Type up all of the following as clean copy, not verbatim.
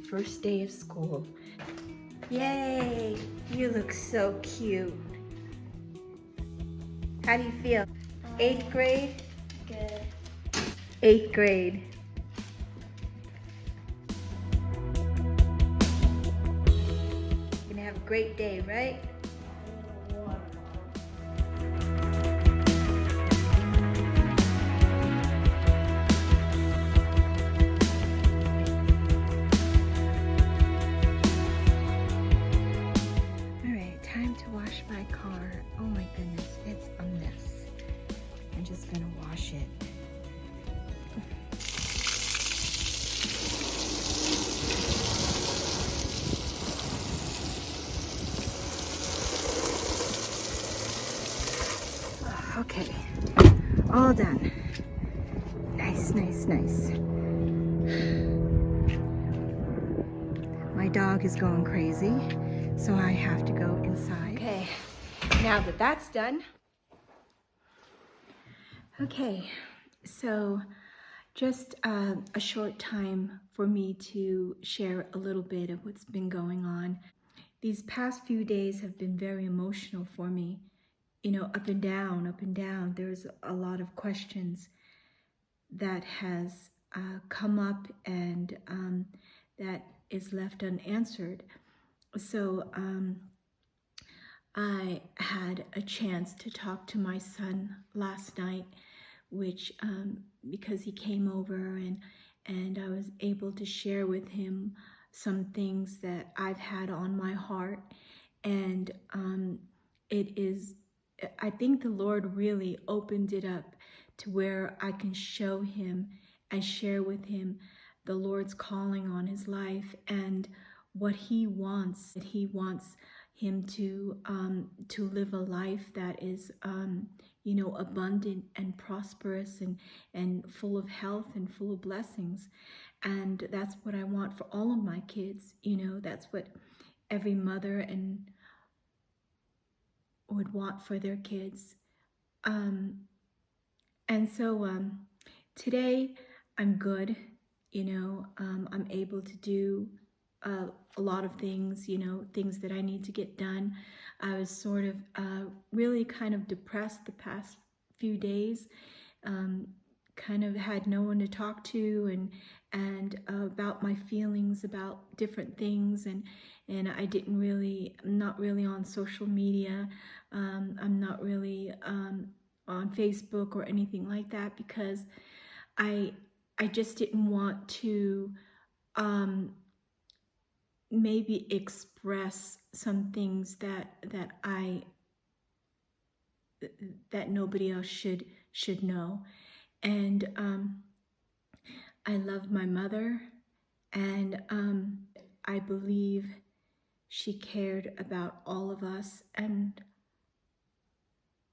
First day of school. Yay! You look so cute. How do you feel? 8th grade? Good. 8th grade. You're gonna have a great day, right? Alright, time to wash my car. Oh my goodness, it's a mess. I'm just gonna wash it. Okay, all done. Nice, nice, nice. My dog is going crazy, so I have to go inside. Okay, now that that's done. Okay, so just a short time for me to share a little bit of what's been going on. These past few days have been very emotional for me. You know, up and down, up and down. There's a lot of questions that has come up and that is left unanswered. So I had a chance to talk to my son last night, which because he came over and I was able to share with him some things that I've had on my heart. And I think the Lord really opened it up to where I can show him and share with him the Lord's calling on his life and what he wants. He wants him to live a life that is abundant and prosperous and full of health and full of blessings. And that's what I want for all of my kids. You know, that's what every mother and would want for their kids. And so today I'm good. You know, I'm able to do a lot of things, you know, things that I need to get done. I was sort of really kind of depressed the past few days. Kind of had no one to talk to and about my feelings about different things, and I'm not really on social media. I'm not really on Facebook or anything like that because I just didn't want to maybe express some things that nobody else should know. And I love my mother, and I believe she cared about all of us and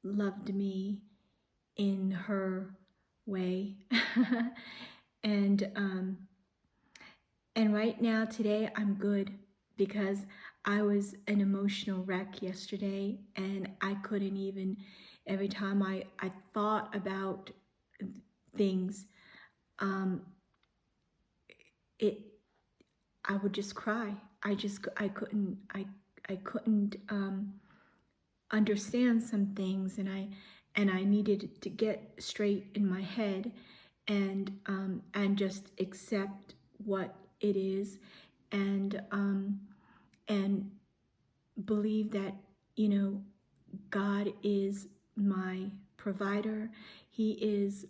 loved me in her way. And right now, today, I'm good because I was an emotional wreck yesterday, and I couldn't even, every time I thought about things, I would just cry. I couldn't understand some things, and I needed to get straight in my head and just accept what it is, and believe that, you know, God is my provider. He is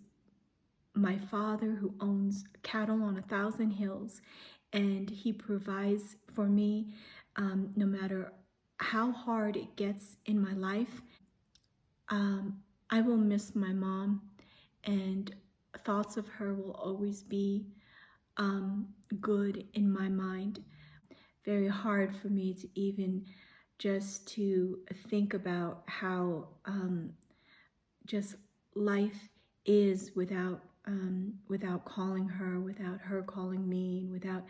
my Father who owns cattle on 1,000 hills, and he provides for me no matter how hard it gets in my life. I will miss my mom, and thoughts of her will always be good in my mind. Very hard for me to even just to think about how just life is without calling her, without her calling me, without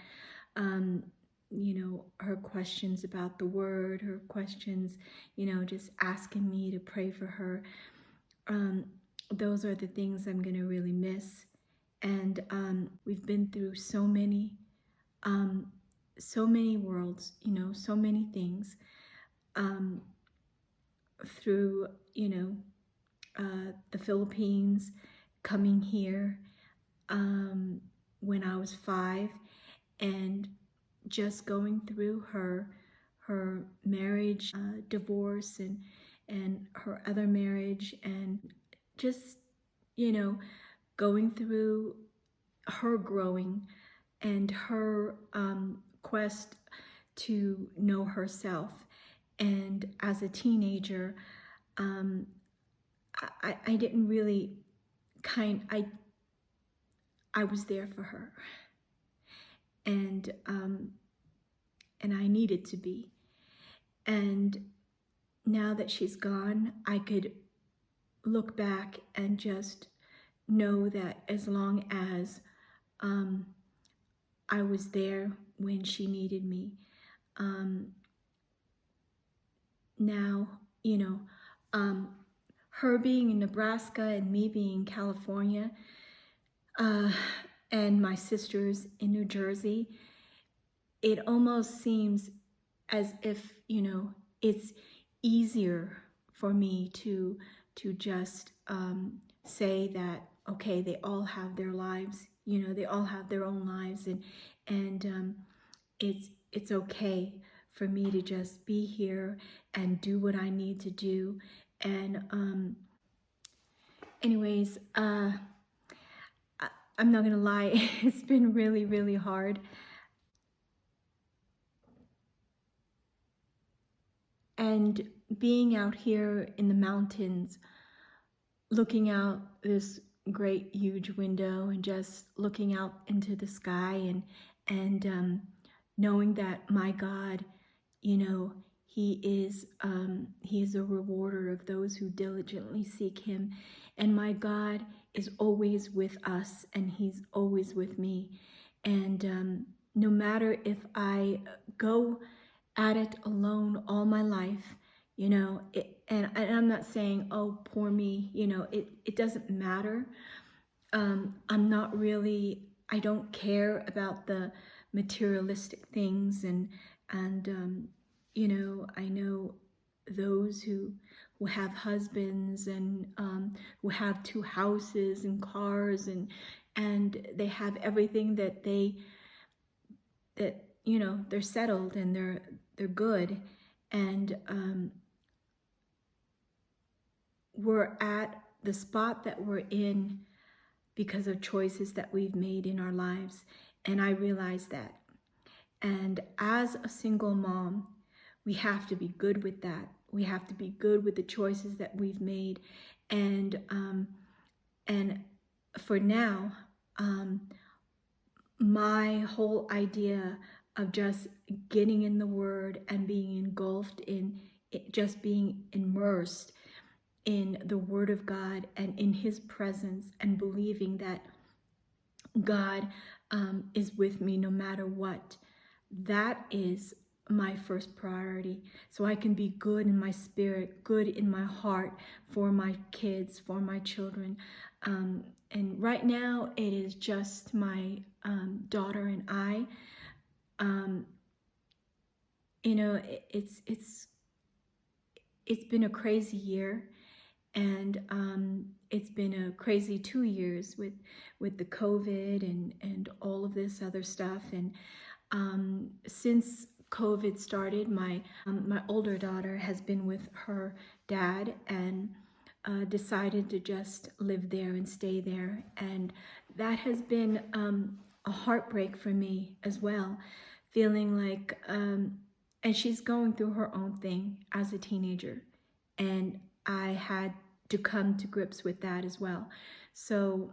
her questions about the word, her questions, just asking me to pray for her. Those are the things I'm going to really miss. And we've been through so many so many worlds, so many things, through, the Philippines, coming here, when I was 5, and just going through her marriage, divorce, and her other marriage, and just, going through her growing and her quest to know herself. And as a teenager, I didn't really I was there for her, and I needed to be. And now that she's gone, I could look back and just know that as long as I was there when she needed me, now, her being in Nebraska and me being in California, and my sisters in New Jersey, it almost seems as if, it's easier for me to just say that, okay, they all have their lives, they all have their own lives, and it's okay for me to just be here and do what I need to do. And anyways, I'm not gonna lie, it's been really, really hard. And being out here in the mountains, looking out this great huge window and just looking out into the sky, and knowing that my God, he is a rewarder of those who diligently seek him, and my God is always with us, and he's always with me. And no matter if I go at it alone all my life, and I'm not saying, oh, poor me, it doesn't matter. I'm not really, I don't care about the materialistic things, and I know those who have husbands, and who have 2 houses and cars, and they have everything that they're settled, and they're good. And we're at the spot that we're in because of choices that we've made in our lives. And I realize that. And as a single mom, we have to be good with that. We have to be good with the choices that we've made. And for now, my whole idea of just getting in the Word and being engulfed in it, just being immersed in the Word of God and in his presence, and believing that God is with me no matter what, that is my first priority. So I can be good in my spirit, good in my heart, for my kids, for my children. And right now it is just my daughter and I. It's been a crazy year, and it's been a crazy 2 years with the COVID and all of this other stuff. And since COVID started, my older daughter has been with her dad, and decided to just live there and stay there. And that has been a heartbreak for me as well, feeling like, and she's going through her own thing as a teenager, and I had to come to grips with that as well. So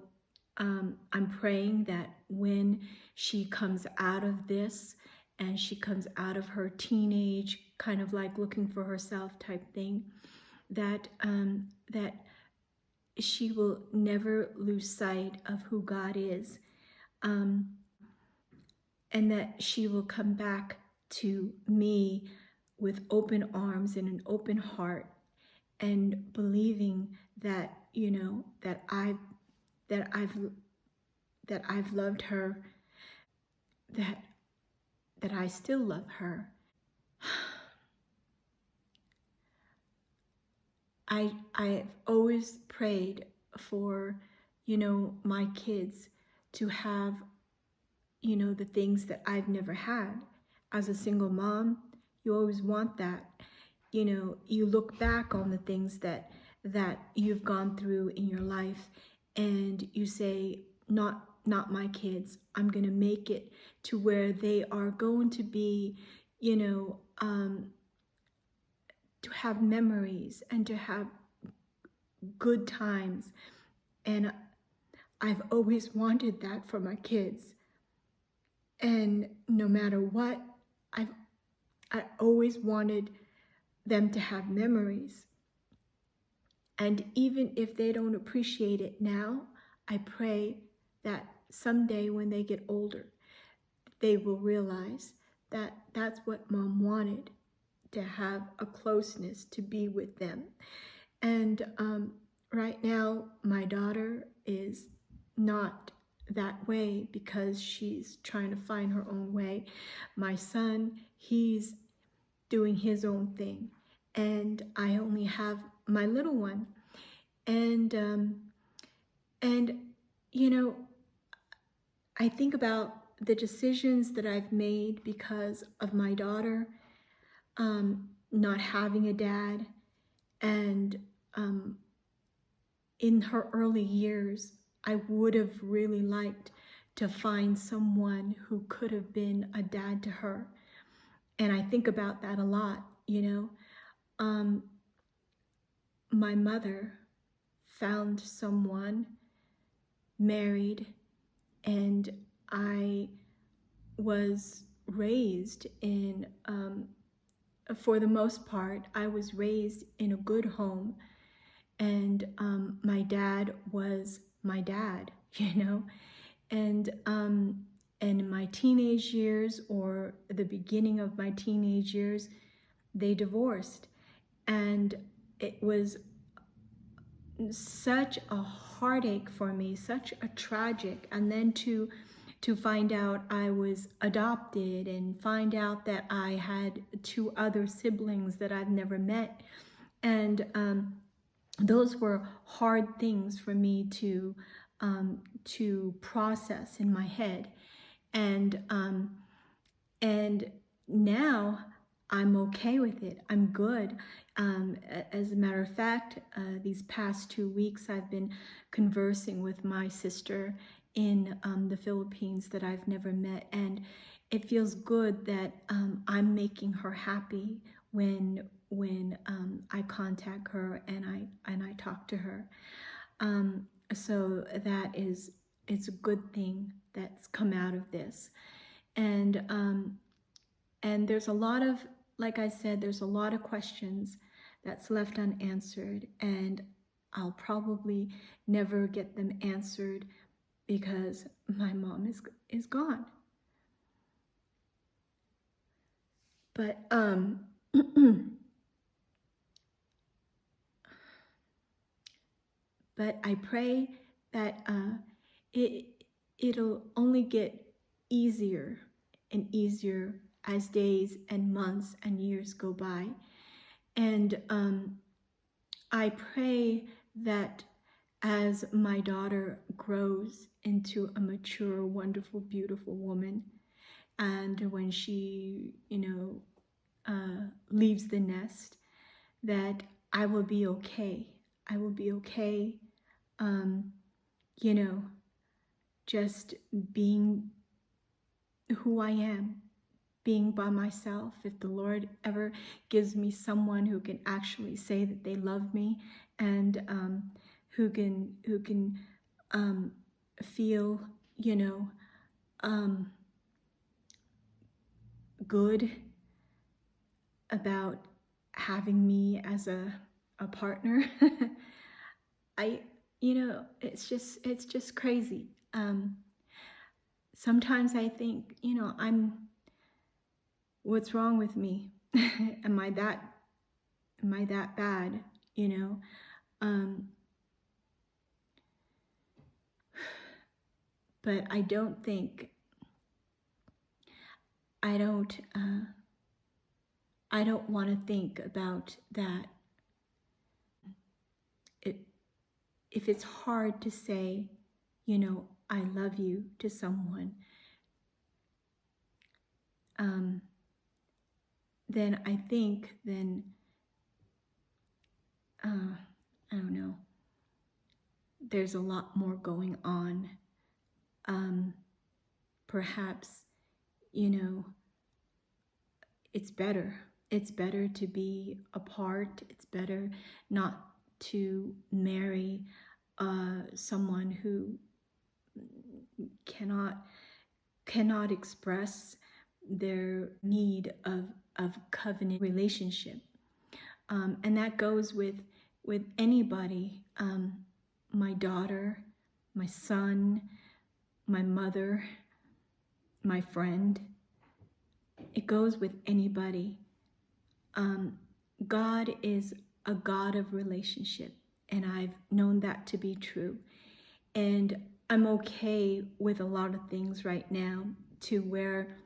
I'm praying that when she comes out of this, and she comes out of her teenage kind of like looking for herself type thing, that that she will never lose sight of who God is, and that she will come back to me with open arms and an open heart, and believing that that I've loved her, that that I still love her. I've always prayed for, my kids to have, the things that I've never had. As a single mom, you always want that. You look back on the things that you've gone through in your life, and you say, not my kids. I'm going to make it to where they are going to be, to have memories and to have good times. And I've always wanted that for my kids. And no matter what, I always wanted them to have memories. And even if they don't appreciate it now, I pray that someday when they get older, they will realize that that's what Mom wanted, to have a closeness, to be with them. And right now, my daughter is not that way because she's trying to find her own way. My son, he's doing his own thing. And I only have my little one. And I think about the decisions that I've made because of my daughter not having a dad. And in her early years, I would have really liked to find someone who could have been a dad to her. And I think about that a lot, My mother found someone, married, and I was raised in, for the most part, I was raised in a good home. And my dad was my dad, And in my teenage years, or the beginning of my teenage years, they divorced. And it was such a heartache for me, such a tragic. And then to find out I was adopted, and find out that I had 2 other siblings that I've never met. And those were hard things for me to process in my head. And now I'm okay with it. I'm good. As a matter of fact, these past 2 weeks, I've been conversing with my sister in the Philippines that I've never met. And it feels good that I'm making her happy when I contact her and I talk to her. So it's a good thing that's come out of this. And there's a lot of, like I said, there's a lot of questions that's left unanswered, and I'll probably never get them answered because my mom is gone. But but I pray that it'll only get easier and easier as days and months and years go by. And I pray that as my daughter grows into a mature, wonderful, beautiful woman, and when she, leaves the nest, that I will be okay. I will be okay, just being who I am, being by myself. If the Lord ever gives me someone who can actually say that they love me, and who can feel, good about having me as a partner, it's just crazy. Sometimes I think, what's wrong with me? Am I that bad? But I I don't want to think about that. If it's hard to say, I love you to someone, then I think I don't know, there's a lot more going on. Perhaps, it's better. It's better to be apart. It's better not to marry someone who cannot express their need of covenant relationship. And that goes with anybody, my daughter, my son, my mother, my friend. It goes with anybody. God is a God of relationship, and I've known that to be true. And I'm okay with a lot of things right now, to where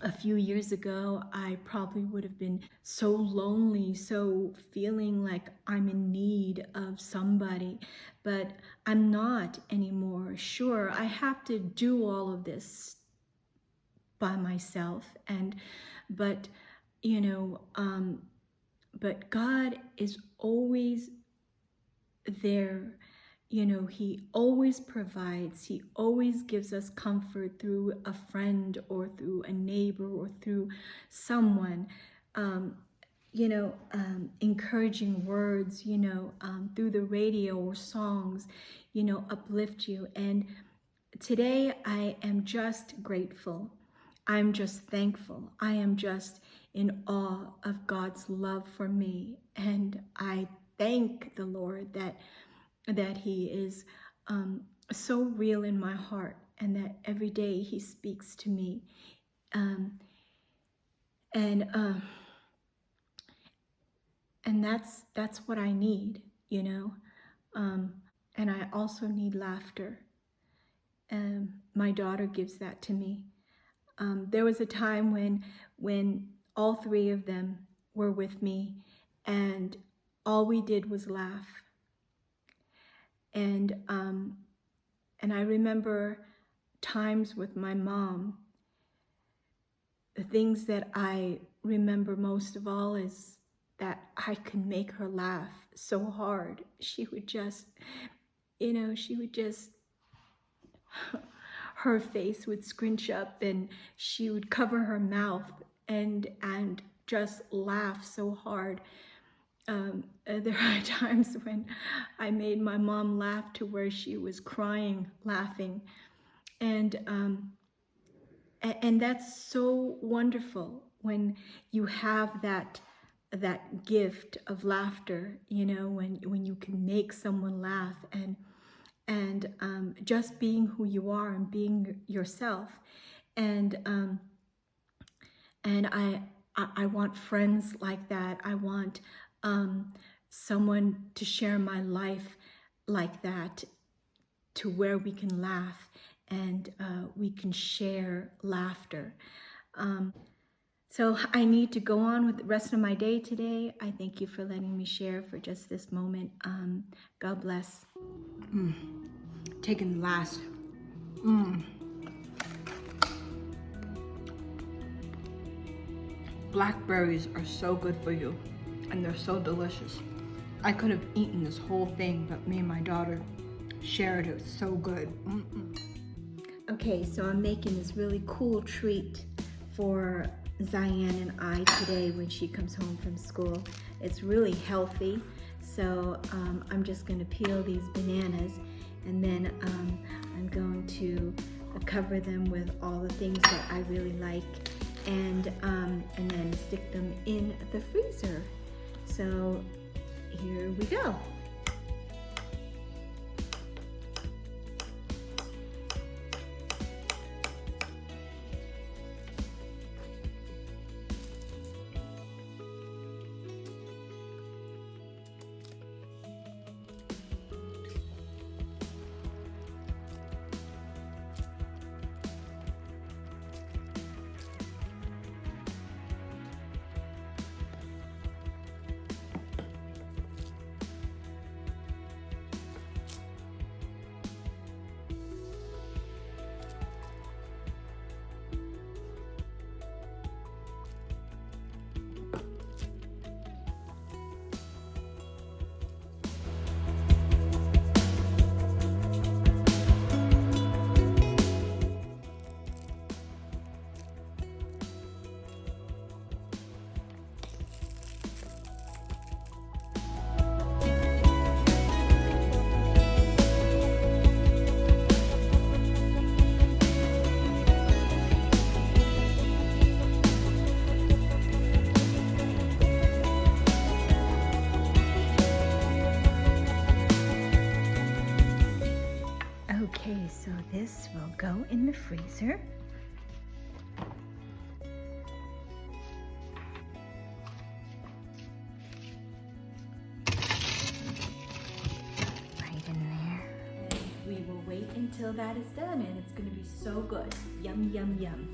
a few years ago, I probably would have been so lonely, so feeling like I'm in need of somebody, but I'm not anymore. Sure, I have to do all of this by myself, but God is always there. He always provides. He always gives us comfort through a friend or through a neighbor or through someone, encouraging words, through the radio or songs, uplift you. And today I am just grateful. I'm just thankful. I am just in awe of God's love for me. And I thank the Lord that He is so real in my heart, and that every day He speaks to me. And that's what I need, and I also need laughter. My daughter gives that to me. There was a time when all three of them were with me, and all we did was laugh. And I remember times with my mom. The things that I remember most of all is that I could make her laugh so hard. She would just, her face would scrunch up, and she would cover her mouth and just laugh so hard. There are times when I made my mom laugh to where she was crying, laughing. And that's so wonderful when you have that gift of laughter, when you can make someone laugh, and just being who you are and being yourself. And I want friends like that. I want someone to share my life like that, to where we can laugh and we can share laughter. So I need to go on with the rest of my day today. I thank you for letting me share for just this moment. God bless. Taking the last. Blackberries are so good for you, and they're so delicious. I could have eaten this whole thing, but me and my daughter shared it. It's so good. Okay, so I'm making this really cool treat for Ziane and I today when she comes home from school. It's really healthy, so I'm just going to peel these bananas, and then I'm going to cover them with all the things that I really like, and then stick them in the freezer. So here we go. go in the freezer. Right in there. And we will wait until that is done, and it's going to be so good. Yum, yum, yum.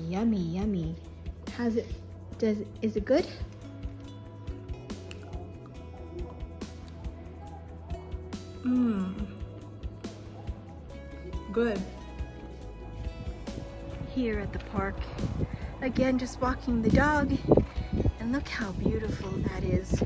Yummy, yummy. Is it good? Good. Here at the park, again, just walking the dog, and look how beautiful that is.